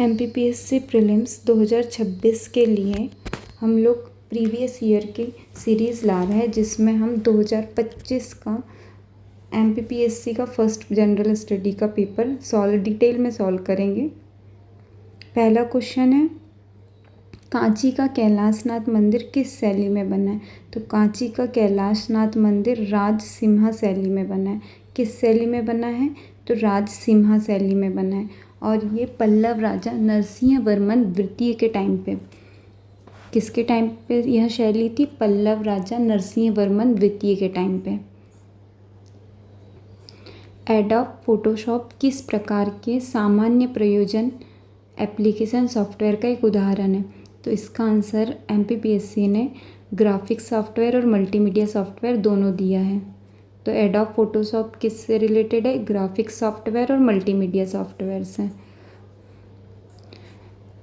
MPPSC prelims 2026 के लिए हम लोग प्रीवियस ईयर की सीरीज़ ला रहे हैं, जिसमें हम 2025 का MPPSC का फर्स्ट जनरल स्टडी का पेपर डिटेल में सॉल्व करेंगे। पहला क्वेश्चन है, कांची का कैलाशनाथ मंदिर किस शैली में बना है? तो कांची का कैलाशनाथ मंदिर राजसिम्हा शैली में बना है। किस शैली में बना है? तो राजसिम्हा शैली में बना है। और ये पल्लव राजा नरसिंह वर्मन द्वितीय के टाइम पे, किसके टाइम पे यह शैली थी? पल्लव राजा नरसिंह वर्मन द्वितीय के टाइम पे। एडोब फोटोशॉप किस प्रकार के सामान्य प्रयोजन एप्लीकेशन सॉफ्टवेयर का एक उदाहरण है? तो इसका आंसर MPPSC ने ग्राफिक्स सॉफ्टवेयर और मल्टीमीडिया सॉफ्टवेयर दोनों दिया है। तो एडोब फोटोशॉप किससे रिलेटेड है? ग्राफिक्स सॉफ्टवेयर और मल्टीमीडिया सॉफ्टवेयर से।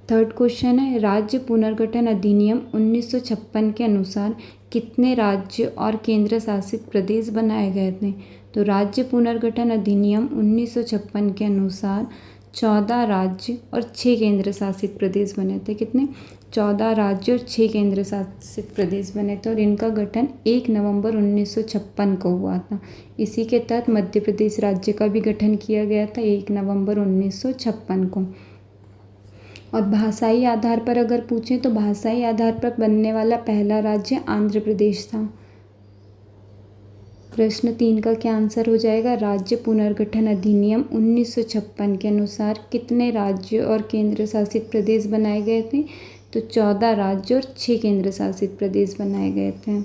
थर्ड क्वेश्चन है, राज्य पुनर्गठन अधिनियम 1956 के अनुसार कितने राज्य और केंद्र शासित प्रदेश बनाए गए थे? तो राज्य पुनर्गठन अधिनियम 1956 के अनुसार 14 राज्य और 6 केंद्र शासित प्रदेश बने थे। कितने? 14 राज्य और 6 केंद्र शासित प्रदेश बने थे और इनका गठन 1 नवंबर 1956 को हुआ था। इसी के तहत मध्य प्रदेश राज्य का भी गठन किया गया था 1 नवंबर 1956 को। और भाषाई आधार पर अगर पूछें तो भाषाई आधार पर बनने वाला पहला राज्य आंध्र प्रदेश था। प्रश्न 3 का क्या आंसर हो जाएगा? राज्य पुनर्गठन अधिनियम 1956 के अनुसार कितने राज्य और केंद्र शासित प्रदेश बनाए गए थे? तो 14 राज्य और 6 केंद्र शासित प्रदेश बनाए गए थे।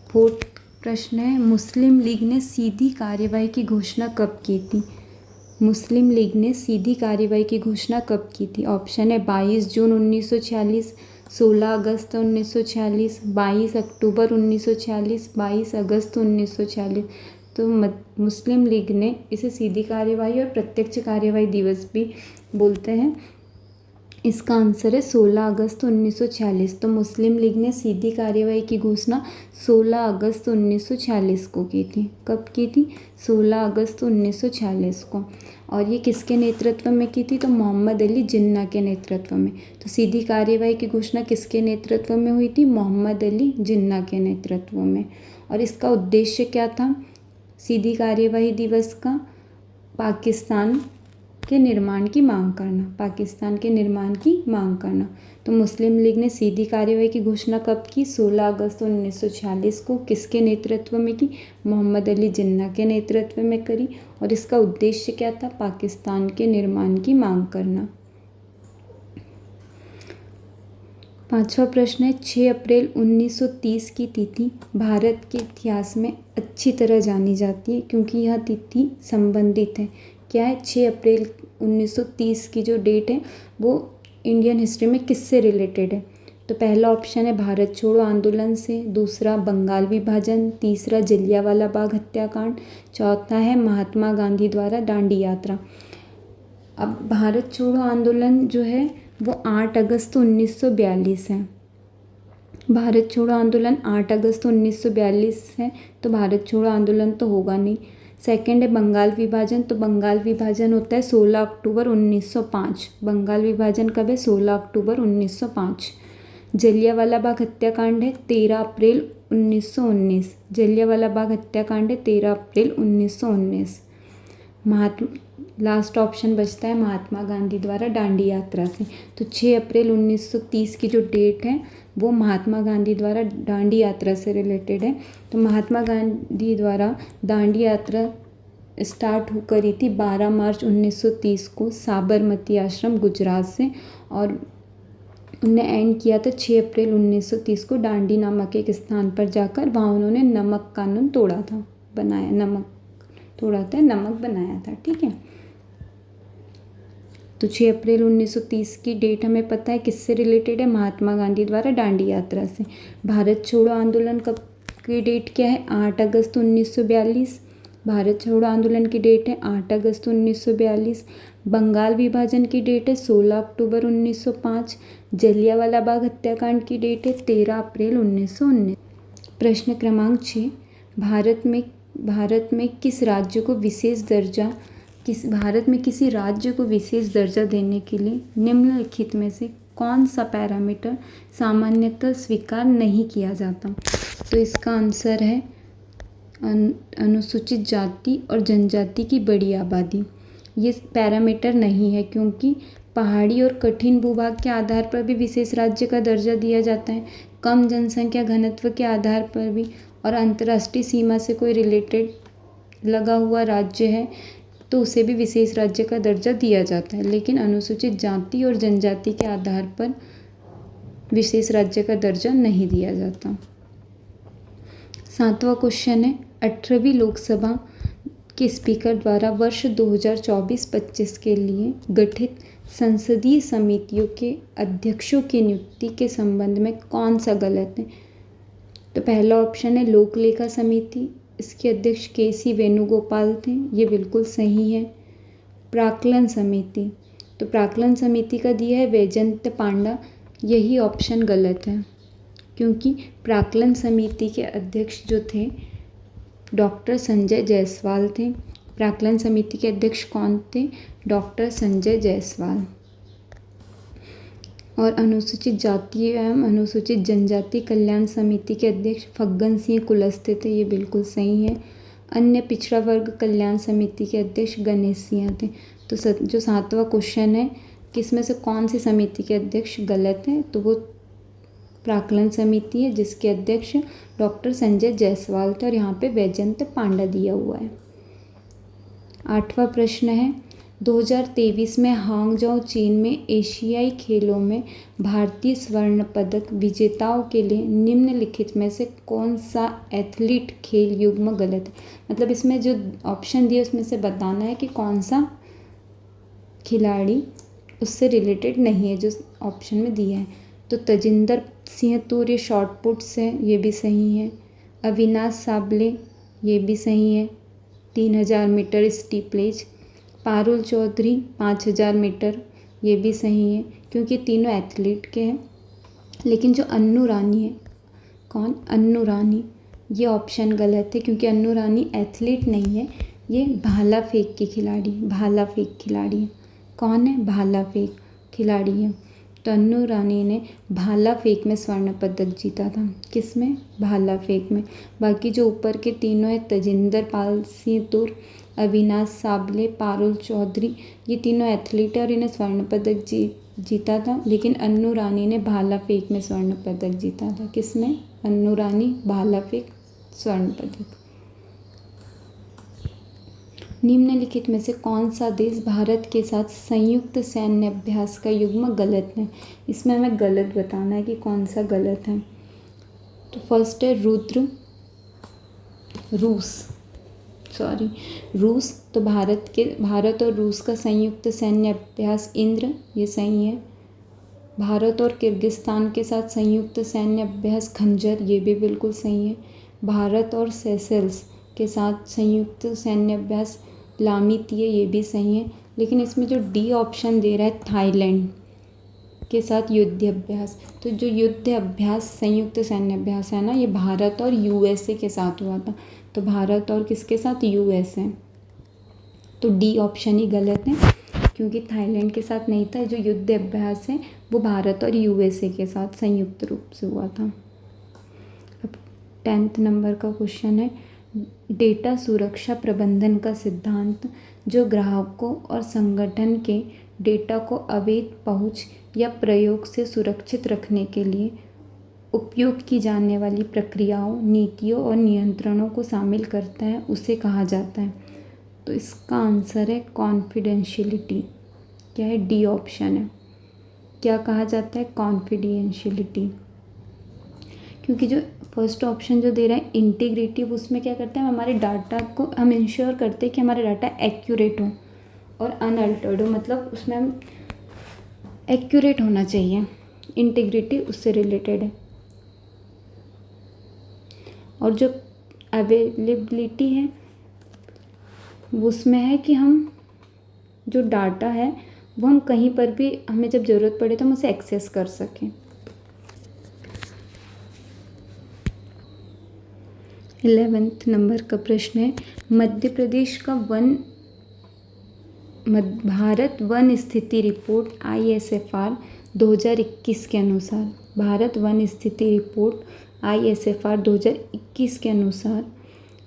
फोर्थ प्रश्न है, मुस्लिम लीग ने सीधी कार्यवाही की घोषणा कब की थी? मुस्लिम लीग ने सीधी कार्यवाही की घोषणा कब की थी? ऑप्शन है 22 जून 1946, 16 अगस्त 1946, 22 अक्टूबर 1946, 22 अगस्त 1946। तो मुस्लिम लीग ने इसे सीधी कार्यवाही और प्रत्यक्ष कार्यवाही दिवस भी बोलते हैं। इसका आंसर है 16 अगस्त 1946। तो मुस्लिम लीग ने सीधी कार्यवाही की घोषणा 16 अगस्त 1946 को की थी। कब की थी? 16 अगस्त 1946 को। और ये किसके नेतृत्व में की थी? तो मोहम्मद अली जिन्ना के नेतृत्व में। तो सीधी कार्यवाही की घोषणा किसके नेतृत्व में हुई थी? मोहम्मद अली जिन्ना के नेतृत्व में। और इसका उद्देश्य क्या था सीधी कार्यवाही दिवस का? पाकिस्तान के निर्माण की मांग करना, पाकिस्तान के निर्माण की मांग करना। तो मुस्लिम लीग ने सीधी कार्यवाही की घोषणा कब की? 16 अगस्त 1946 को। किसके नेतृत्व में की? मोहम्मद अली जिन्ना के नेतृत्व में करी। और इसका उद्देश्य क्या था? पाकिस्तान के निर्माण की मांग करना। 5वां प्रश्न है, 6 अप्रैल 1930 की तिथि भारत के इतिहास में अच्छी तरह जानी जाती है क्योंकि यह तिथि संबंधित है। क्या है? 6 अप्रैल 1930 की जो डेट है वो इंडियन हिस्ट्री में किससे रिलेटेड है? तो पहला ऑप्शन है भारत छोड़ो आंदोलन से, दूसरा बंगाल विभाजन, तीसरा जलियांवाला बाग हत्याकांड, चौथा है महात्मा गांधी द्वारा दांडी यात्रा। अब भारत छोड़ो आंदोलन जो है वो 8 अगस्त 1942 है। भारत छोड़ो आंदोलन 8 अगस्त 1942 है, तो भारत छोड़ो आंदोलन तो होगा नहीं। सेकंड है बंगाल विभाजन, तो बंगाल विभाजन होता है 16 अक्टूबर 1905। बंगाल विभाजन कब है? 16 अक्टूबर 1905। जलियांवाला बाग हत्याकांड है 13 अप्रैल 1919। जलियांवाला बाग हत्याकांड है 13 अप्रैल 1919। लास्ट ऑप्शन बचता है महात्मा गांधी द्वारा दांडी यात्रा से। तो 6 अप्रैल 1930 की जो डेट है वो महात्मा गांधी द्वारा दांडी यात्रा से रिलेटेड है। तो महात्मा गांधी द्वारा दांडी यात्रा स्टार्ट करी थी 12 मार्च 1930 को साबरमती आश्रम गुजरात से, और उन्हें एंड किया था 6 अप्रैल 1930 को दांडी नामक एक स्थान पर जाकर। वहाँ उन्होंने नमक कानून तोड़ा था, बनाया, नमक तोड़ा था, नमक बनाया था। ठीक है, तो 6 अप्रैल 1930 की डेट हमें पता है किससे रिलेटेड है? महात्मा गांधी द्वारा दांडी यात्रा से। भारत छोड़ो आंदोलन कब की डेट क्या है? 8 अगस्त 1942। भारत छोड़ो आंदोलन की डेट है 8 अगस्त 1942। बंगाल विभाजन की डेट है 16 अक्टूबर 1905। जलियांवाला बाग हत्याकांड की डेट है 13 अप्रैल 1919। प्रश्न क्रमांक 6, भारत में किस राज्य को विशेष दर्जा भारत में किसी राज्य को विशेष दर्जा देने के लिए निम्नलिखित में से कौन सा पैरामीटर सामान्यतः स्वीकार नहीं किया जाता? तो इसका आंसर है अनुसूचित जाति और जनजाति की बड़ी आबादी। ये पैरामीटर नहीं है क्योंकि पहाड़ी और कठिन भूभाग के आधार पर भी विशेष राज्य का दर्जा दिया जाता है, कम जनसंख्या घनत्व के आधार पर भी, और अंतर्राष्ट्रीय सीमा से कोई रिलेटेड लगा हुआ राज्य है तो उसे भी विशेष राज्य का दर्जा दिया जाता है, लेकिन अनुसूचित जाति और जनजाति के आधार पर विशेष राज्य का दर्जा नहीं दिया जाता। 7वां क्वेश्चन है, 18वीं लोकसभा के स्पीकर द्वारा वर्ष 2024-25 के लिए गठित संसदीय समितियों के अध्यक्षों की नियुक्ति के संबंध में कौन सा गलत है? तो पहला ऑप्शन है लोक लेखा समिति, इसके अध्यक्ष के.सी. वेणुगोपाल थे, ये बिल्कुल सही है। प्राक्कलन समिति, तो प्राक्कलन समिति का दिया है वैजयंत पांडा, यही ऑप्शन गलत है क्योंकि प्राक्कलन समिति के अध्यक्ष जो थे डॉक्टर संजय जायसवाल थे। प्राक्कलन समिति के अध्यक्ष कौन थे? डॉक्टर संजय जायसवाल। और अनुसूचित जाति एवं अनुसूचित जनजाति कल्याण समिति के अध्यक्ष फग्गन सिंह कुलस्ते थे, ये बिल्कुल सही है। अन्य पिछड़ा वर्ग कल्याण समिति के अध्यक्ष गणेश सिंह थे। तो जो 7वां क्वेश्चन है किसमें से कौन सी समिति के अध्यक्ष गलत है, तो वो प्राक्कलन समिति है जिसके अध्यक्ष डॉक्टर संजय जायसवाल थे और यहाँ पे वैजयंत पांडा दिया हुआ है। 8वां प्रश्न है, 2023 में हांगझाऊ चीन में एशियाई खेलों में भारतीय स्वर्ण पदक विजेताओं के लिए निम्नलिखित में से कौन सा एथलीट खेल युग्म गलत है? मतलब इसमें जो ऑप्शन दिए उसमें से बताना है कि कौन सा खिलाड़ी उससे रिलेटेड नहीं है जो ऑप्शन में दिया है। तो तजिंदर सिंह तूर्य शॉर्ट पुट से, ये भी सही है। अविनाश साबले, ये भी सही है। 3000 मीटर स्टीपलेज। पारुल चौधरी 5000 मीटर, ये भी सही है क्योंकि तीनों एथलीट के हैं। लेकिन जो अन्नू रानी है, कौन? अन्नू रानी, ये ऑप्शन गलत है क्योंकि अन्नू रानी एथलीट नहीं है, ये भाला फेंक की खिलाड़ी, भाला फेंक खिलाड़ी है। कौन है? भाला फेंक खिलाड़ी है। तो अन्नू रानी ने भाला फेंक में स्वर्ण पदक जीता था। किस में? भाला फेंक में। बाकी जो ऊपर के तीनों है तजिंदर पाल सिंह तूर, अविनाश साबले, पारुल चौधरी, ये तीनों एथलीट है और इन्हें स्वर्ण पदक जीता था, लेकिन अन्नू रानी ने भाला फेंक में स्वर्ण पदक जीता था। किस में? अन्नू रानी भाला फेंक स्वर्ण पदक। निम्नलिखित में से कौन सा देश भारत के साथ संयुक्त सैन्य अभ्यास का युग्म गलत है? इसमें हमें गलत बताना है कि कौन सा गलत है। तो फर्स्ट है रूस। तो भारत और रूस का संयुक्त सैन्य अभ्यास इंद्र, ये सही है। भारत और किर्गिस्तान के साथ संयुक्त सैन्य अभ्यास खंजर, ये भी बिल्कुल सही है। भारत और सेशेल्स के साथ संयुक्त सैन्य अभ्यास लामीतीय, ये भी सही है। लेकिन इसमें जो डी ऑप्शन दे रहा है थाईलैंड के साथ युद्ध अभ्यास, तो जो युद्ध अभ्यास संयुक्त सैन्य अभ्यास है ना, ये भारत और यूएसए के साथ हुआ था। तो भारत और किसके साथ? यूएसए। तो डी ऑप्शन ही गलत है क्योंकि थाईलैंड के साथ नहीं था। जो युद्ध अभ्यास है वो भारत और यूएसए के साथ संयुक्त रूप से हुआ था। अब 10th नंबर का क्वेश्चन है, डेटा सुरक्षा प्रबंधन का सिद्धांत जो ग्राहकों और संगठन के डेटा को अवैध पहुंच या प्रयोग से सुरक्षित रखने के लिए उपयोग की जाने वाली प्रक्रियाओं, नीतियों और नियंत्रणों को शामिल करता है, उसे कहा जाता है। तो इसका आंसर है कॉन्फिडेंशियलिटी। क्या है? डी ऑप्शन है। क्या कहा जाता है? कॉन्फिडेंशियलिटी। क्योंकि जो फर्स्ट ऑप्शन जो दे रहा है इंटीग्रिटी, उसमें क्या करते हैं, हमारे डाटा को हम इंश्योर करते हैं कि हमारा डाटा एक्यूरेट हो और अनअल्टर्ड हो, मतलब उसमें हम एक्यूरेट होना चाहिए। इंटीग्रिटी उससे रिलेटेड है। और जो अवेलेबिलिटी है उसमें है कि हम जो डाटा है वो हम कहीं पर भी हमें जब ज़रूरत पड़े तो हम उसे एक्सेस कर सकें। 11th नंबर का प्रश्न है, मध्य प्रदेश का वन भारत वन स्थिति रिपोर्ट ISFR 2021 के अनुसार, भारत वन स्थिति रिपोर्ट ISFR 2021 के अनुसार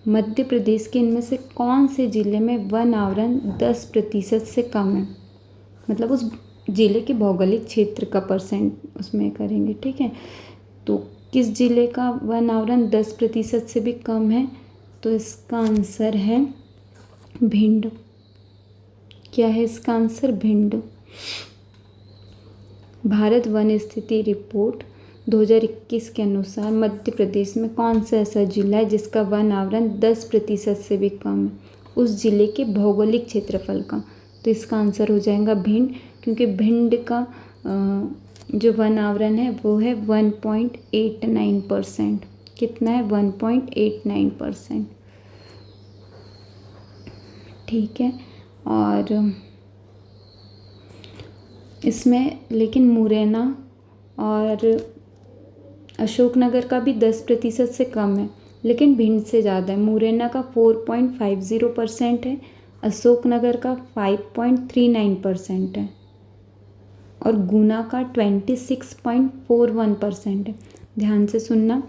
मध्य प्रदेश के इनमें से कौन से ज़िले में वन आवरण 10% से कम है। मतलब उस ज़िले के भौगोलिक क्षेत्र का परसेंट उसमें करेंगे, ठीक है। तो किस ज़िले का वन आवरण 10% से भी कम है, तो इसका आंसर है भिंड। क्या है इसका आंसर? भिंड। भारत वन स्थिति रिपोर्ट 2021 के अनुसार मध्य प्रदेश में कौन सा ऐसा जिला है जिसका वन आवरण 10% से भी कम है, उस जिले के भौगोलिक क्षेत्रफल का। तो इसका आंसर हो जाएगा भिंड, क्योंकि भिंड का जो वन आवरण है वो है 1.89%। कितना है? 1.89%, ठीक है। और इसमें लेकिन मुरैना और अशोकनगर का भी 10% से कम है, लेकिन भिंड से ज़्यादा है। मुरैना का 4.50% है, अशोकनगर का 5.39% है और गुना का 26.41% है। ध्यान से सुनना,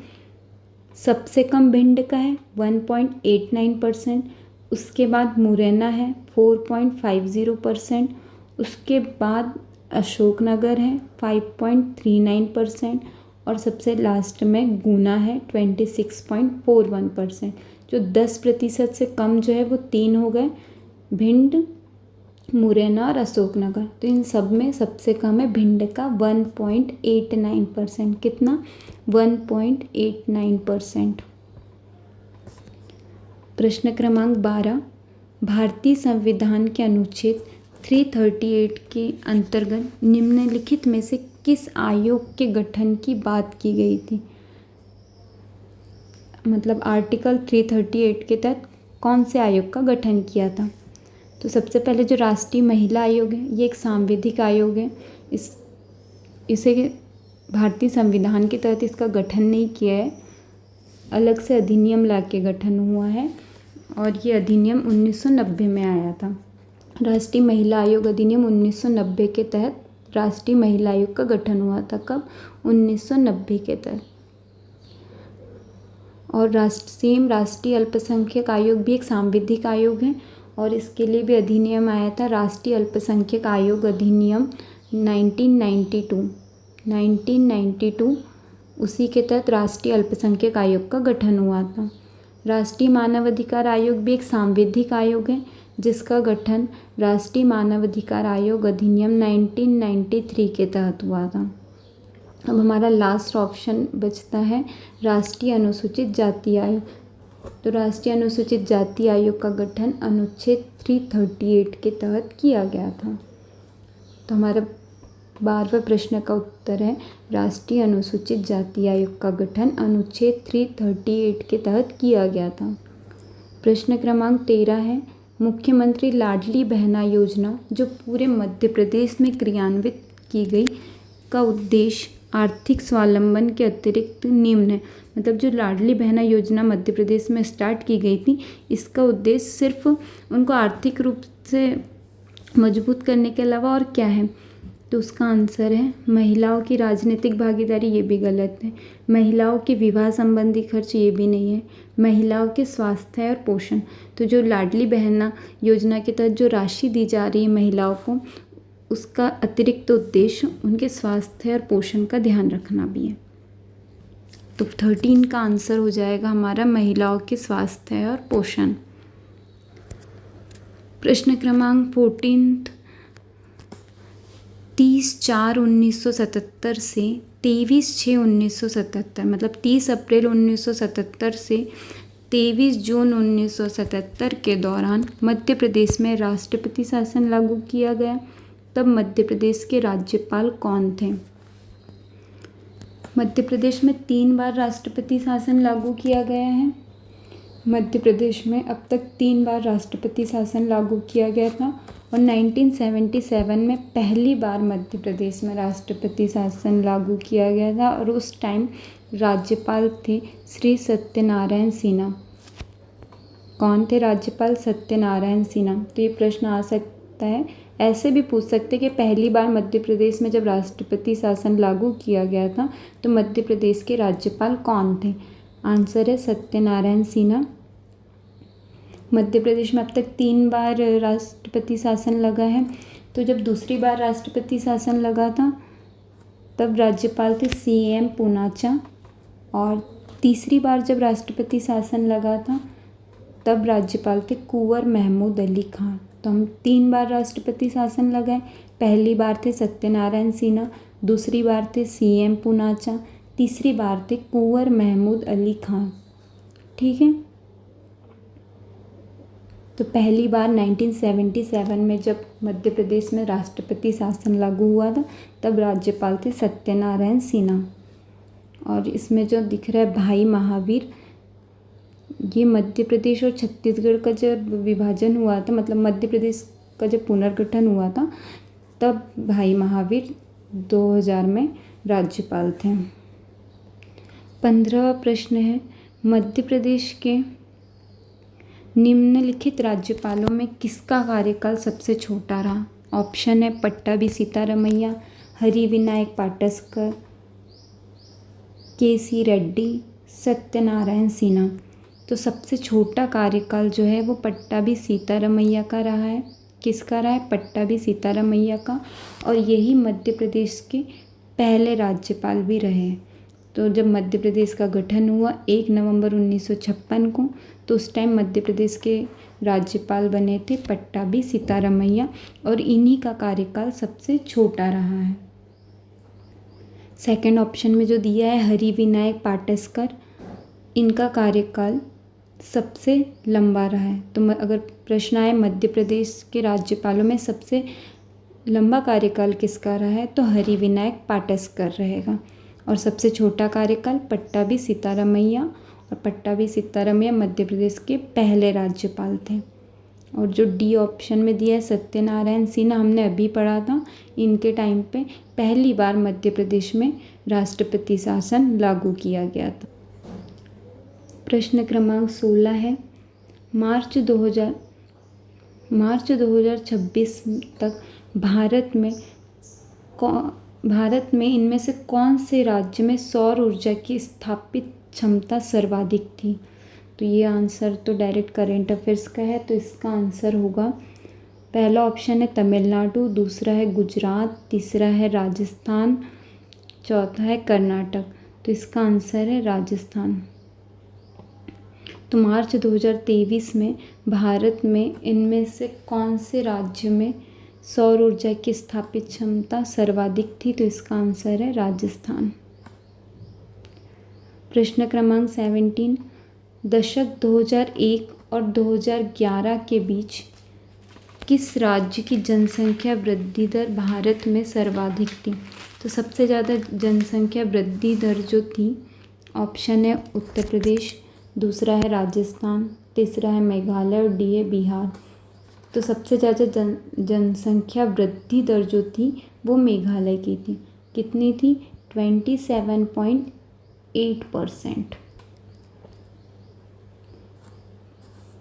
सबसे कम भिंड का है 1.89%, उसके बाद मुरैना है 4.50%, उसके बाद अशोकनगर है 5.39% और सबसे लास्ट में गुना है 26.41%। जो 10% से कम जो है वो 3 हो गए, भिंड, मुरैना और अशोकनगर। तो इन सब में सबसे कम है भिंड का 1.89%। कितना? 1.89%। प्रश्न क्रमांक 12, भारतीय संविधान के अनुच्छेद 338 के अंतर्गत निम्नलिखित में से किस आयोग के गठन की बात की गई थी। मतलब आर्टिकल 338 के तहत कौन से आयोग का गठन किया था। तो सबसे पहले जो राष्ट्रीय महिला आयोग है, ये एक सांविधिक आयोग है। इसे भारतीय संविधान के तहत इसका गठन नहीं किया है, अलग से अधिनियम ला के गठन हुआ है और ये अधिनियम 1990 में आया था। राष्ट्रीय महिला आयोग अधिनियम 1990 के तहत राष्ट्रीय महिला आयोग का गठन हुआ था। कब? 1990 के तहत। और राष्ट्रीय अल्पसंख्यक आयोग भी एक सांविधिक आयोग है और इसके लिए भी अधिनियम आया था, राष्ट्रीय अल्पसंख्यक आयोग अधिनियम 1992। उसी के तहत राष्ट्रीय अल्पसंख्यक आयोग का गठन हुआ था। राष्ट्रीय मानवाधिकार आयोग भी एक सांविधिक आयोग है जिसका गठन राष्ट्रीय मानवाधिकार आयोग अधिनियम 1993 के तहत हुआ था। अब हमारा लास्ट ऑप्शन बचता है राष्ट्रीय अनुसूचित जाति आयोग। तो राष्ट्रीय अनुसूचित जाति आयोग का गठन अनुच्छेद 338 के तहत किया गया था। तो हमारा 12वें प्रश्न का उत्तर है राष्ट्रीय अनुसूचित जाति आयोग का गठन अनुच्छेद 338 के तहत किया गया था। प्रश्न क्रमांक 13 है, मुख्यमंत्री लाडली बहना योजना जो पूरे मध्य प्रदेश में क्रियान्वित की गई का उद्देश्य आर्थिक स्वावलंबन के अतिरिक्त निम्न है। मतलब जो लाडली बहना योजना मध्य प्रदेश में स्टार्ट की गई थी, इसका उद्देश्य सिर्फ उनको आर्थिक रूप से मजबूत करने के अलावा और क्या है। तो उसका आंसर है महिलाओं की राजनीतिक भागीदारी, ये भी गलत है। महिलाओं के विवाह संबंधी खर्च, ये भी नहीं है। महिलाओं के स्वास्थ्य और पोषण, तो जो लाडली बहना योजना के तहत जो राशि दी जा रही है महिलाओं को, उसका अतिरिक्त उद्देश्य उनके स्वास्थ्य और पोषण का ध्यान रखना भी है। तो 13 का आंसर हो जाएगा हमारा महिलाओं के स्वास्थ्य और पोषण। प्रश्न क्रमांक 14, 30/4/1977 से 23/6/1977, मतलब 30 अप्रैल 1977 से 23 जून 1977 के दौरान मध्य प्रदेश में राष्ट्रपति शासन लागू किया गया। तब मध्य प्रदेश के राज्यपाल कौन थे। मध्य प्रदेश में 3 बार राष्ट्रपति शासन लागू किया गया है। मध्य प्रदेश में अब तक 3 बार राष्ट्रपति शासन लागू किया गया था और 1977 में पहली बार मध्य प्रदेश में राष्ट्रपति शासन लागू किया गया था और उस टाइम राज्यपाल थे श्री सत्यनारायण सिन्हा। कौन थे राज्यपाल? सत्यनारायण सिन्हा। तो ये प्रश्न आ सकता जाता है। ऐसे भी पूछ सकते कि पहली बार मध्य प्रदेश में जब राष्ट्रपति शासन लागू किया गया था तो मध्य प्रदेश के राज्यपाल कौन थे? आंसर है सत्यनारायण सिन्हा। मध्य प्रदेश में अब तक 3 बार राष्ट्रपति शासन लगा है। तो जब दूसरी बार राष्ट्रपति शासन लगा था तब राज्यपाल थे CM पूनाचा, और तीसरी बार जब राष्ट्रपति शासन लगा था तब राज्यपाल थे कुंवर महमूद अली खान। तो हम 3 बार राष्ट्रपति शासन लगाए। पहली बार थे सत्यनारायण सिन्हा, दूसरी बार थे CM पूनाचा, तीसरी बार थे कुंवर महमूद अली खान। ठीक है। तो पहली बार 1977 में जब मध्य प्रदेश में राष्ट्रपति शासन लागू हुआ था तब राज्यपाल थे सत्यनारायण सिन्हा। और इसमें जो दिख रहा है भाई महावीर, ये मध्य प्रदेश और छत्तीसगढ़ का जब विभाजन हुआ था, मतलब मध्य प्रदेश का जब पुनर्गठन हुआ था तब भाई महावीर 2000 में राज्यपाल थे। 15वां प्रश्न है, मध्य प्रदेश के निम्नलिखित राज्यपालों में किसका कार्यकाल सबसे छोटा रहा? ऑप्शन है पट्टाभी सीतारमैया, हरि विनायक पाटस्कर, KC रेड्डी, सत्यनारायण सिन्हा। तो सबसे छोटा कार्यकाल जो है वो पट्टाभी सीतारमैया का रहा है। किसका रहा है? पट्टाभी सीतारमैया का। और यही मध्य प्रदेश के पहले राज्यपाल भी रहे। तो जब मध्य प्रदेश का गठन हुआ 1 नवंबर 1956 को, तो उस टाइम मध्य प्रदेश के राज्यपाल बने थे पट्टाभी सीतारमैया, और इन्हीं का कार्यकाल सबसे छोटा रहा है। सेकंड ऑप्शन में जो दिया है हरि विनायक पाटस्कर, इनका कार्यकाल सबसे लंबा रहा है। तो अगर प्रश्न आए मध्य प्रदेश के राज्यपालों में सबसे लंबा कार्यकाल किसका रहा है, तो हरि विनायक पाटस्कर रहेगा। और सबसे छोटा कार्यकाल पट्टाभी सीतारमैया, और पट्टाभी सीतारमैया मध्य प्रदेश के पहले राज्यपाल थे। और जो डी ऑप्शन में दिया है सत्यनारायण सिन्हा, हमने अभी पढ़ा था, इनके टाइम पे पहली बार मध्य प्रदेश में राष्ट्रपति शासन लागू किया गया था। प्रश्न क्रमांक 16 है, मार्च 2026 तक भारत में इनमें से कौन से राज्य में सौर ऊर्जा की स्थापित क्षमता सर्वाधिक थी? तो ये आंसर तो डायरेक्ट करेंट अफेयर्स का है, तो इसका आंसर होगा पहला ऑप्शन है तमिलनाडु, दूसरा है गुजरात, तीसरा है राजस्थान, चौथा है कर्नाटक। तो इसका आंसर है राजस्थान। तो मार्च 2023 में भारत में इनमें से कौन से राज्य में सौर ऊर्जा की स्थापित क्षमता सर्वाधिक थी? तो इसका आंसर है राजस्थान। प्रश्न क्रमांक 17, दशक 2001 और 2011 के बीच किस राज्य की जनसंख्या वृद्धि दर भारत में सर्वाधिक थी? तो सबसे ज़्यादा जनसंख्या वृद्धि दर जो थी, ऑप्शन है उत्तर प्रदेश, दूसरा है राजस्थान, तीसरा है मेघालय और डी है बिहार। तो सबसे ज़्यादा जनसंख्या वृद्धि दर जो थी वो मेघालय की थी। कितनी थी? 27.8%।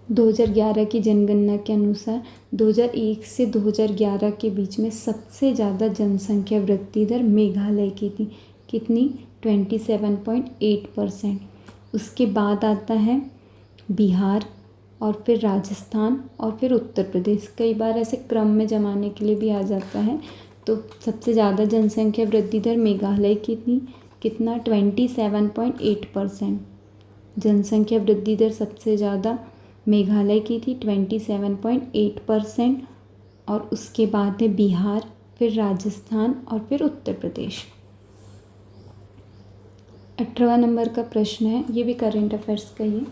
2011 की जनगणना के अनुसार 2001 से 2011 के बीच में सबसे ज़्यादा जनसंख्या वृद्धि दर मेघालय की थी। कितनी? 27.8%। उसके बाद आता है बिहार, और फिर राजस्थान, और फिर उत्तर प्रदेश। कई बार ऐसे क्रम में जमाने के लिए भी आ जाता है। तो सबसे ज़्यादा जनसंख्या वृद्धि दर मेघालय की थी। कितना? 27.8%। जनसंख्या वृद्धि दर सबसे ज़्यादा मेघालय की थी 27.8%। और उसके बाद है बिहार, फिर राजस्थान और फिर उत्तर प्रदेश। 18वां नंबर का प्रश्न है, ये भी करेंट अफेयर्स का ही है।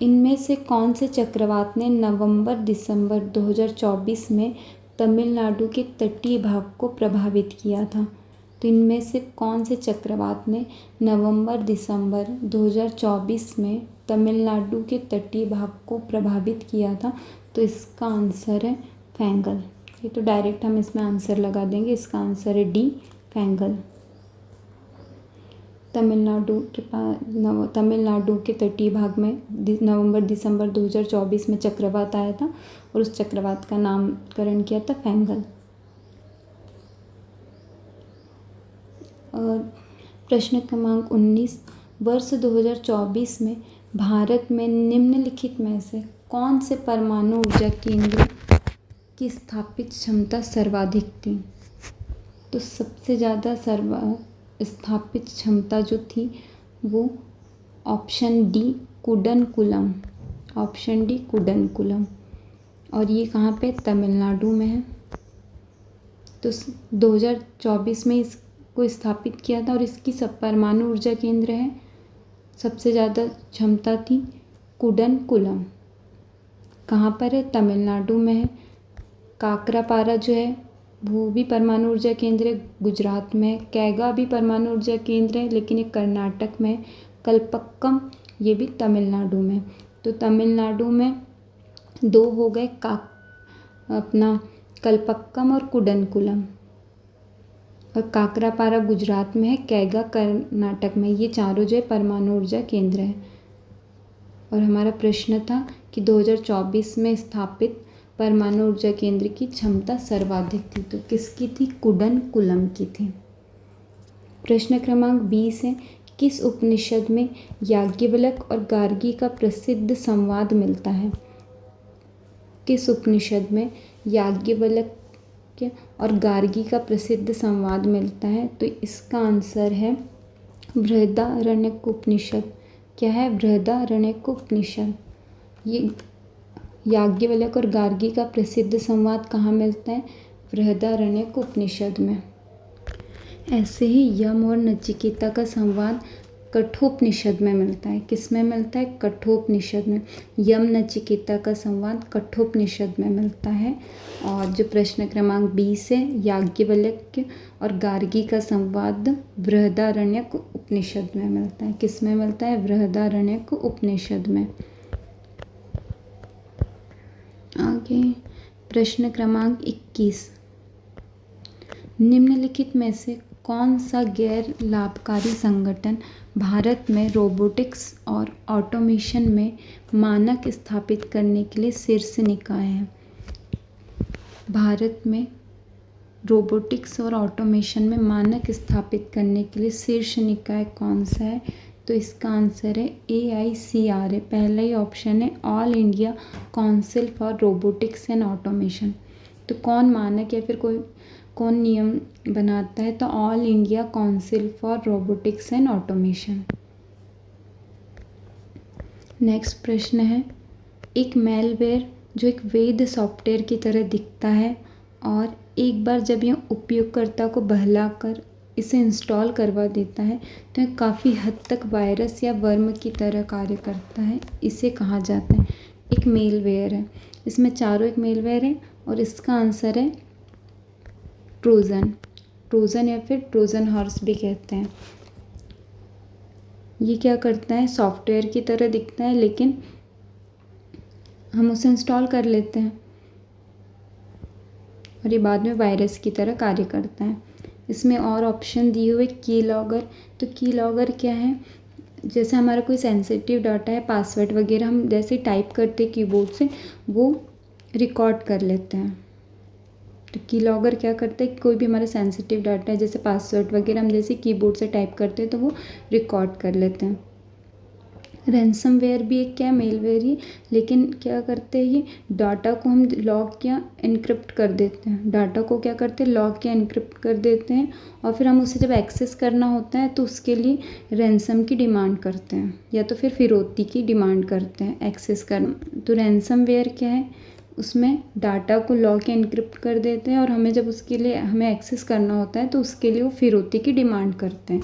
इनमें से कौन से चक्रवात ने नवंबर-दिसंबर 2024 में तमिलनाडु के तटीय भाग को प्रभावित किया था? तो इनमें से कौन से चक्रवात ने नवंबर-दिसंबर 2024 में तमिलनाडु के तटीय भाग को प्रभावित किया था? तो इसका आंसर है फैंगल। ये तो डायरेक्ट हम इसमें आंसर लगा देंगे, इसका आंसर है डी, फैंगल। तमिलनाडु के तटीय भाग में नवंबर दिसंबर 2024 में चक्रवात आया था और उस चक्रवात का नामकरण किया था फेंगल। और प्रश्न क्रमांक 19, वर्ष 2024 में भारत में निम्नलिखित में से कौन से परमाणु ऊर्जा केंद्र की स्थापित क्षमता सर्वाधिक थी? तो सबसे ज़्यादा स्थापित क्षमता जो थी वो option D Kudankulam, option D Kudankulam, और ये कहाँ पे? तमिलनाडु में है। तो 2024 में इसको स्थापित किया था और इसकी सब परमाणु ऊर्जा केंद्र है, सबसे ज़्यादा क्षमता थी कुडनकुलम। कहाँ पर है? तमिलनाडु में है। काकरापारा जो है वो भी परमाणु ऊर्जा केंद्र है, गुजरात में है। कैगा भी परमाणु ऊर्जा केंद्र है लेकिन ये कर्नाटक में है। कलपक्कम ये भी तमिलनाडु में। तो तमिलनाडु में 2 हो गए, अपना कलपक्कम और कुडनकुलम, और काकरापारा गुजरात में है, कैगा कर्नाटक में। ये चारों जो है परमाणु ऊर्जा केंद्र है। और हमारा प्रश्न था कि 2024 में स्थापित परमाणु ऊर्जा केंद्र की क्षमता सर्वाधिक थी, तो किसकी थी? कुडनकुलम की थी। प्रश्न क्रमांक 20 है, किस उपनिषद में याज्ञवल्क्य और गार्गी का प्रसिद्ध संवाद मिलता है? किस उपनिषद में याज्ञवल्क्य और गार्गी का प्रसिद्ध संवाद मिलता है? तो इसका आंसर है बृहदारण्यक उपनिषद। क्या है? बृहदारण्यक उपनिषद। ये याज्ञवल्क्य और गार्गी का प्रसिद्ध संवाद कहाँ मिलता है? बृहदारण्यक उपनिषद में। ऐसे ही यम और नचिकेता का संवाद कठोपनिषद में मिलता है। किस में मिलता है? कठोपनिषद में। यम नचिकेता का संवाद कठोपनिषद में मिलता है। और जो प्रश्न क्रमांक 20 है, याज्ञवल्क्य और गार्गी का संवाद बृहदारण्यक उपनिषद में मिलता है। किस में मिलता है? बृहदारण्यक उपनिषद में। आगे प्रश्न क्रमांक 21, निम्नलिखित में से कौन सा गैर लाभकारी संगठन भारत में रोबोटिक्स और ऑटोमेशन में मानक स्थापित करने के लिए शीर्ष निकाय है? भारत में रोबोटिक्स और ऑटोमेशन में मानक स्थापित करने के लिए शीर्ष निकाय कौन सा है? तो इसका आंसर है AICRA। पहला ही ऑप्शन है, all India council for robotics and automation. तो कौन मानक या फिर कौन नियम बनाता है? तो all India council for robotics and automation. Next प्रश्न है, एक मेलवेयर जो एक वैध सॉफ्टवेयर की तरह दिखता है और एक बार जब यह उपयोगकर्ता को बहलाकर इसे इंस्टॉल करवा देता है तो यह काफ़ी हद तक वायरस या वर्म की तरह कार्य करता है, इसे कहा जाता है? एक मेलवेयर है। इसमें चारों एक मेलवेयर है और इसका आंसर है ट्रोजन या फिर ट्रोजन हॉर्स भी कहते हैं। ये क्या करता है? सॉफ्टवेयर की तरह दिखता है लेकिन हम उसे इंस्टॉल कर लेते हैं और ये बाद में वायरस की तरह कार्य करता है। इसमें और ऑप्शन दिए हुए की लॉगर। तो की लॉगर क्या है? जैसे हमारा कोई सेंसिटिव डाटा है, पासवर्ड वगैरह हम जैसे टाइप करते हैं कीबोर्ड से, वो रिकॉर्ड कर लेते हैं। तो की लॉगर क्या करता है? कोई भी हमारा सेंसिटिव डाटा है जैसे पासवर्ड वगैरह हम जैसे कीबोर्ड से टाइप करते हैं तो वो रिकॉर्ड कर लेते हैं। रैंसमवेयर भी एक क्या मेलवेयर ही, लेकिन क्या करते हैं ये डाटा को हम लॉक या एनक्रिप्ट कर देते हैं। डाटा को क्या करते हैं? लॉक या एनक्रिप्ट कर देते हैं और फिर हम उसे जब एक्सेस करना होता है तो उसके लिए रैंसम की डिमांड करते हैं या तो फिर फिरौती की डिमांड करते हैं एक्सेस कर। तो रैंसमवेयर क्या है? उसमें डाटा को लॉक या एनक्रिप्ट कर देते हैं और हमें जब उसके लिए हमें एक्सेस करना होता है तो उसके लिए वो फिरौती की डिमांड करते हैं।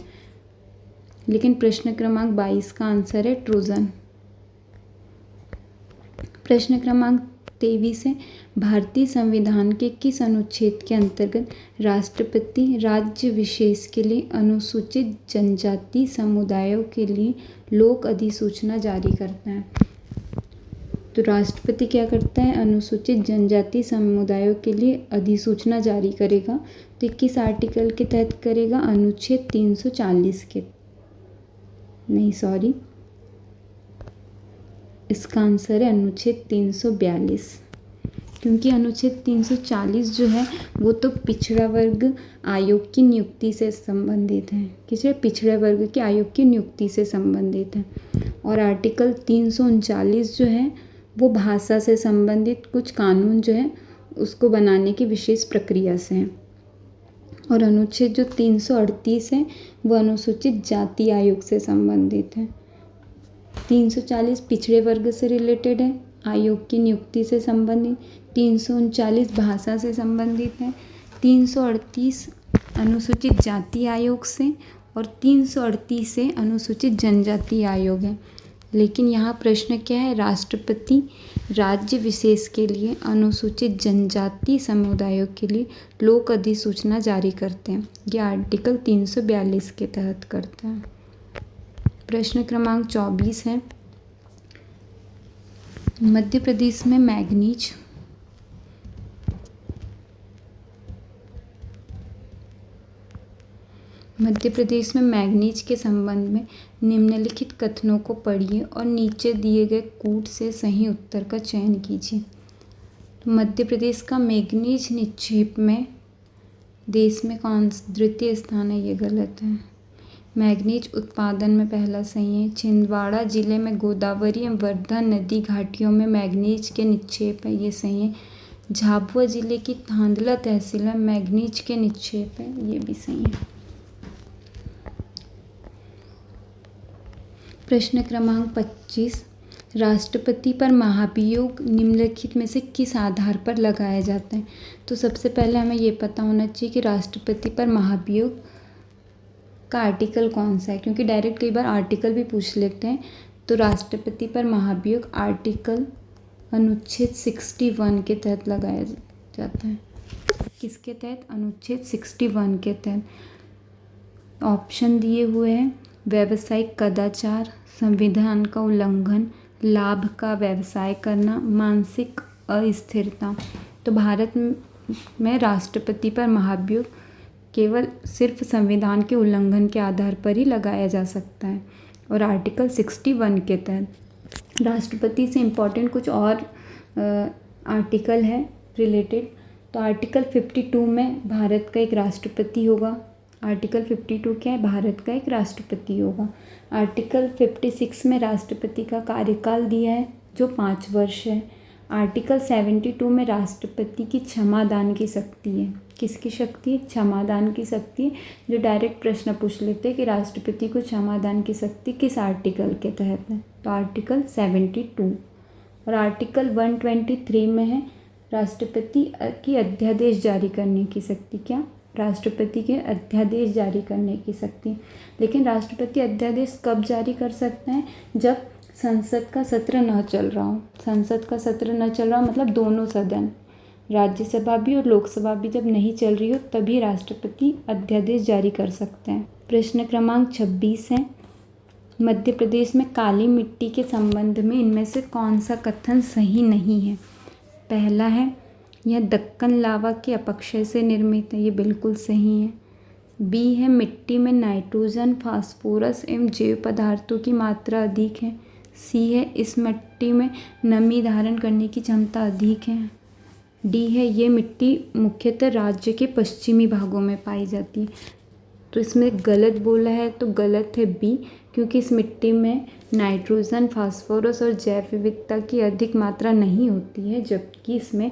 लेकिन प्रश्न क्रमांक 22 का आंसर है ट्रोजन। प्रश्न क्रमांक 23 है, भारतीय संविधान के किस अनुच्छेद के अंतर्गत राष्ट्रपति राज्य विशेष के लिए अनुसूचित जनजाति समुदायों के लिए लोक अधिसूचना जारी करता है? तो राष्ट्रपति क्या करता है? अनुसूचित जनजाति समुदायों के लिए अधिसूचना जारी करेगा। तो किस आर्टिकल के तहत करेगा? अनुच्छेद 340 के। नहीं सॉरी, इसका आंसर है अनुच्छेद 342, क्योंकि अनुच्छेद 340 जो है वो तो पिछड़ा वर्ग आयोग की नियुक्ति से संबंधित है, किसी पिछड़े वर्ग के आयोग की नियुक्ति से संबंधित है। और आर्टिकल 339 जो है वो भाषा से संबंधित कुछ कानून जो है उसको बनाने की विशेष प्रक्रिया से है। और अनुच्छेद जो 338 है वो अनुसूचित जाति आयोग से संबंधित है। 340 पिछड़े वर्ग से रिलेटेड है, आयोग की नियुक्ति से संबंधित। 339 भाषा से संबंधित है। 338 अनुसूचित जाति आयोग से और 338 से अनुसूचित जनजाति आयोग है। लेकिन यहाँ प्रश्न क्या है, राष्ट्रपति राज्य विशेष के लिए अनुसूचित जनजाति समुदायों के लिए लोक अधिसूचना जारी करते हैं। यह आर्टिकल 342 के तहत करता है। प्रश्न क्रमांक 24 है, मध्य प्रदेश में मैग्नीज के संबंध में निम्नलिखित कथनों को पढ़िए और नीचे दिए गए कूट से सही उत्तर का चयन कीजिए। तो मध्य प्रदेश का मैग्नीज निक्षेप में देश में कौन द्वितीय स्थान है, ये गलत है। मैग्नीज उत्पादन में पहला सही है। छिंदवाड़ा जिले में गोदावरी एवं वर्धा नदी घाटियों में मैग्नीज के निक्षेप है, ये सही है। झाबुआ जिले की थांदला तहसील में मैग्नीज के निक्षेप है, ये भी सही है। प्रश्न क्रमांक 25, राष्ट्रपति पर महाभियोग निम्नलिखित में से किस आधार पर लगाया जाता है। तो सबसे पहले हमें ये पता होना चाहिए कि राष्ट्रपति पर महाभियोग का आर्टिकल कौन सा है, क्योंकि डायरेक्ट कई बार आर्टिकल भी पूछ लेते हैं। तो राष्ट्रपति पर महाभियोग आर्टिकल अनुच्छेद 61 के तहत लगाया जाता है। किसके तहत? अनुच्छेद 61 के तहत। ऑप्शन दिए हुए हैं, व्यावसायिक कदाचार, संविधान का उल्लंघन, लाभ का व्यवसाय करना, मानसिक अस्थिरता। तो भारत में राष्ट्रपति पर महाभियोग केवल सिर्फ संविधान के उल्लंघन के आधार पर ही लगाया जा सकता है और आर्टिकल 61 के तहत। राष्ट्रपति से इम्पॉर्टेंट कुछ और आर्टिकल है रिलेटेड। तो आर्टिकल 52 में भारत का एक राष्ट्रपति होगा। आर्टिकल 52 क्या है? भारत का एक राष्ट्रपति होगा। आर्टिकल 56 में राष्ट्रपति का कार्यकाल दिया है जो 5 वर्ष है। आर्टिकल 72 में राष्ट्रपति की क्षमादान की शक्ति है। किसकी शक्ति है? क्षमादान की शक्ति है। जो डायरेक्ट प्रश्न पूछ लेते हैं कि राष्ट्रपति को क्षमादान की शक्ति किस आर्टिकल के तहत है, तो आर्टिकल 72। और आर्टिकल 123 में है राष्ट्रपति की अध्यादेश जारी करने की शक्ति। क्या? राष्ट्रपति के अध्यादेश जारी करने की शक्ति। लेकिन राष्ट्रपति अध्यादेश कब जारी कर सकते हैं? जब संसद का सत्र न चल रहा हो। संसद का सत्र न चल रहा हो मतलब दोनों सदन, राज्यसभा भी और लोकसभा भी जब नहीं चल रही हो तभी राष्ट्रपति अध्यादेश जारी कर सकते हैं। प्रश्न क्रमांक 26 है, मध्य प्रदेश में काली मिट्टी के संबंध में इनमें से कौन सा कथन सही नहीं है? पहला है, यह दक्कन लावा के अपक्षय से निर्मित है, ये बिल्कुल सही है। बी है, मिट्टी में नाइट्रोजन, फास्फोरस एवं जैव पदार्थों की मात्रा अधिक है। सी है, इस मिट्टी में नमी धारण करने की क्षमता अधिक है। डी है, ये मिट्टी मुख्यतः राज्य के पश्चिमी भागों में पाई जाती है। तो इसमें गलत बोला है तो गलत है बी, क्योंकि इस मिट्टी में नाइट्रोजन, फास्फोरस और जैव विविधता की अधिक मात्रा नहीं होती है, जबकि इसमें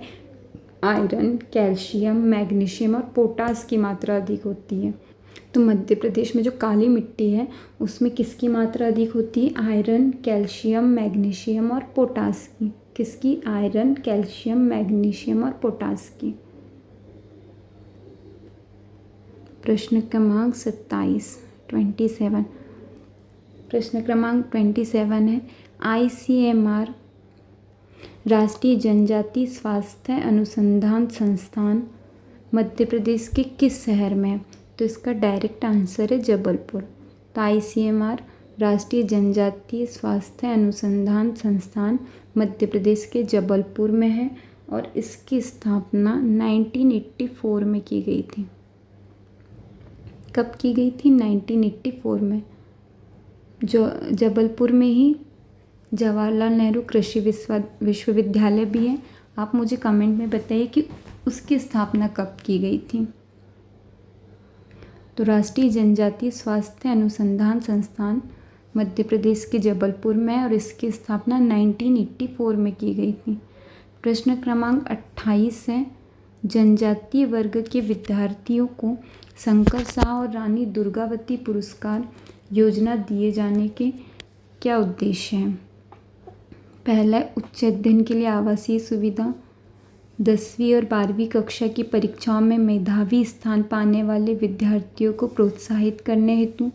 आयरन, कैल्शियम, मैग्नीशियम और पोटास की मात्रा अधिक होती है। तो मध्य प्रदेश में जो काली मिट्टी है उसमें किसकी मात्रा अधिक होती है? आयरन, कैल्शियम, मैग्नीशियम और पोटास की। किसकी? आयरन, कैल्शियम, मैग्नीशियम और पोटास की। प्रश्न क्रमांक 27 प्रश्न क्रमांक 27 है, ICMR राष्ट्रीय जनजाति स्वास्थ्य अनुसंधान संस्थान मध्य प्रदेश के किस शहर में है? तो इसका डायरेक्ट आंसर है जबलपुर। तो ICMR राष्ट्रीय जनजातीय स्वास्थ्य अनुसंधान संस्थान मध्य प्रदेश के जबलपुर में है और इसकी स्थापना 1984 में की गई थी। कब की गई थी? 1984 में। जो जबलपुर में ही जवाहरलाल नेहरू कृषि विश्वविद्यालय भी है। आप मुझे कमेंट में बताइए कि उसकी स्थापना कब की गई थी। तो राष्ट्रीय जनजातीय स्वास्थ्य अनुसंधान संस्थान मध्य प्रदेश के जबलपुर में और इसकी स्थापना 1984 में की गई थी। प्रश्न क्रमांक 28 है, जनजातीय वर्ग के विद्यार्थियों को शंकर शाह और रानी दुर्गावती पुरस्कार योजना दिए जाने के क्या उद्देश्य हैं। पहला, उच्च अध्ययन के लिए आवासीय सुविधा। 10वीं और 12वीं कक्षा की परीक्षाओं में मेधावी स्थान पाने वाले विद्यार्थियों को प्रोत्साहित करने हेतु,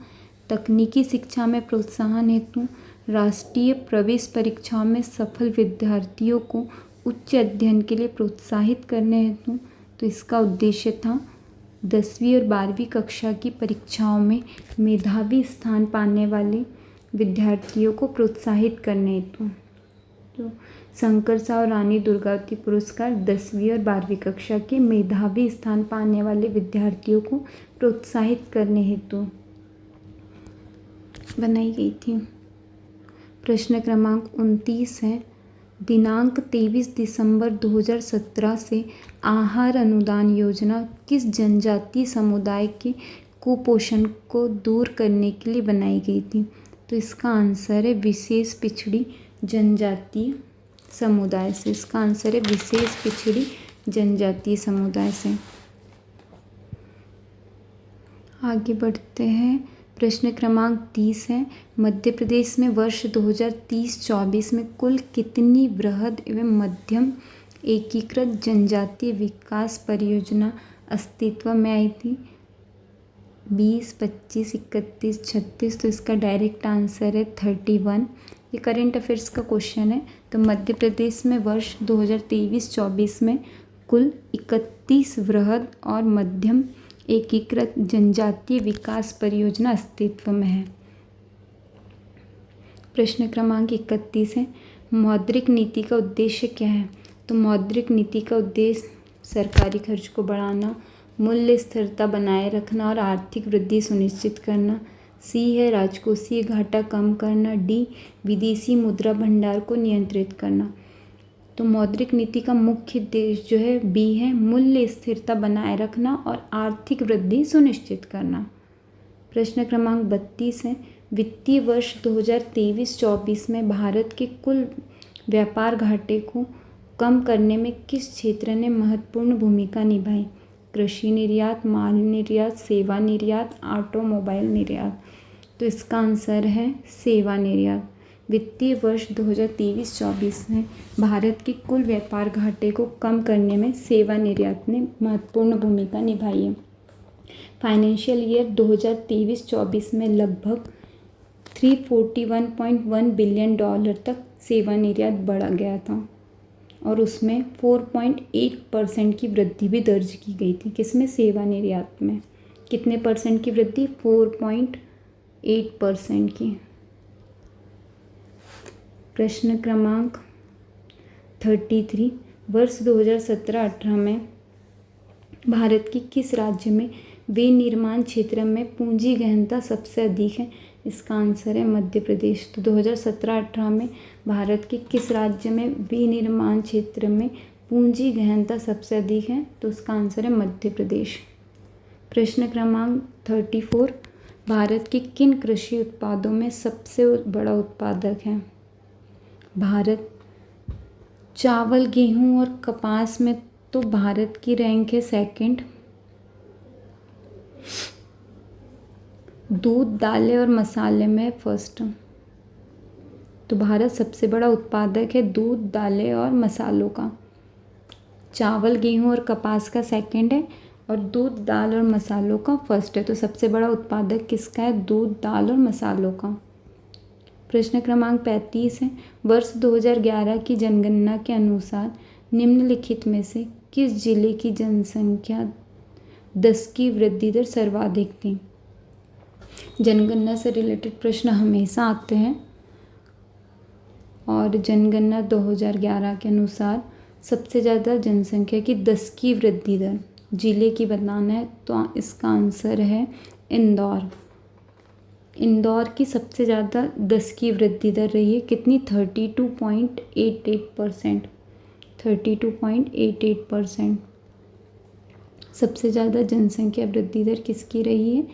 तकनीकी शिक्षा में प्रोत्साहन हेतु, राष्ट्रीय प्रवेश परीक्षाओं में सफल विद्यार्थियों को उच्च अध्ययन के लिए प्रोत्साहित करने हेतु। तो इसका उद्देश्य था 10वीं और 12वीं कक्षा की परीक्षाओं में मेधावी स्थान पाने वाले विद्यार्थियों को प्रोत्साहित करने हेतु। तो शंकर शाह और रानी दुर्गावती पुरस्कार 10वीं और 12वीं कक्षा के मेधावी स्थान पाने वाले विद्यार्थियों को प्रोत्साहित करने हेतु बनाई गई थी। प्रश्न क्रमांक 29 है, दिनांक 23 दिसंबर 2017 से आहार अनुदान योजना किस जनजातीय समुदाय के कुपोषण को दूर करने के लिए बनाई गई थी। तो इसका आंसर है विशेष पिछड़ी जनजातीय समुदाय से। इसका आंसर है विशेष पिछड़ी जनजातीय समुदाय से। आगे बढ़ते हैं। प्रश्न क्रमांक 30 है, मध्य प्रदेश में वर्ष 2030-24 में कुल कितनी वृहद एवं मध्यम एकीकृत जनजातीय विकास परियोजना अस्तित्व में आई थी। 20, 25, 31, 36। तो इसका डायरेक्ट आंसर है 31। ये करेंट अफेयर्स का क्वेश्चन है। तो मध्य प्रदेश में वर्ष 2023-24 में कुल 31 वृहद और मध्यम एकीकृत जनजातीय विकास परियोजना अस्तित्व में है। प्रश्न क्रमांक 31 है, मौद्रिक नीति का उद्देश्य क्या है। तो मौद्रिक नीति का उद्देश्य सरकारी खर्च को बढ़ाना, मूल्य स्थिरता बनाए रखना और आर्थिक वृद्धि सुनिश्चित करना। सी है राजकोषीय घाटा कम करना। डी, विदेशी मुद्रा भंडार को नियंत्रित करना। तो मौद्रिक नीति का मुख्य उद्देश्य जो है बी है, मूल्य स्थिरता बनाए रखना और आर्थिक वृद्धि सुनिश्चित करना। प्रश्न क्रमांक 32 है, वित्तीय वर्ष 2023-24 में भारत के कुल व्यापार घाटे को कम करने में किस क्षेत्र ने महत्वपूर्ण भूमिका निभाई। कृषि निर्यात, माल निर्यात, सेवा निर्यात, ऑटोमोबाइल निर्यात। तो इसका आंसर है सेवा निर्यात। वित्तीय वर्ष 2023-24 में भारत के कुल व्यापार घाटे को कम करने में सेवा निर्यात ने महत्वपूर्ण भूमिका निभाई है। फाइनेंशियल ईयर 2023-24 में लगभग $341.1 बिलियन तक सेवा निर्यात बढ़ा गया था और उसमें 4.8% की वृद्धि भी दर्ज की गई थी। किसमें? सेवा निर्यात में। कितने परसेंट की वृद्धि? 4.8% की। प्रश्न क्रमांक 33, वर्ष 2017-18 में भारत के किस राज्य में विनिर्माण क्षेत्र में पूंजी गहनता सबसे अधिक है। इसका आंसर है मध्य प्रदेश। तो 2017-18 में भारत के किस राज्य में विनिर्माण क्षेत्र में पूंजी गहनता सबसे अधिक है। तो उसका आंसर है मध्य प्रदेश। प्रश्न क्रमांक 34, भारत के किन कृषि उत्पादों में सबसे बड़ा उत्पादक है। भारत चावल, गेहूं और कपास में तो भारत की रैंक है सेकंड। दूध, दालें और मसाले में फर्स्ट। तो भारत सबसे बड़ा उत्पादक है दूध, दालें और मसालों का। चावल, गेहूं और कपास का सेकंड है और दूध, दाल और मसालों का फर्स्ट है। तो सबसे बड़ा उत्पादक किसका है? दूध, दाल और मसालों का। प्रश्न क्रमांक 35 है, वर्ष 2011 की जनगणना के अनुसार निम्नलिखित में से किस जिले की जनसंख्या 10 की वृद्धि दर सर्वाधिक थी। जनगणना से रिलेटेड प्रश्न हमेशा आते हैं और जनगणना 2011 के अनुसार सबसे ज़्यादा जनसंख्या की 10 की वृद्धि दर जिले की बताना है। तो इसका आंसर है इंदौर। इंदौर की सबसे ज़्यादा 10 की वृद्धि दर रही है कितनी? 32.88%। 32.88%। सबसे ज़्यादा जनसंख्या वृद्धि दर किसकी रही है?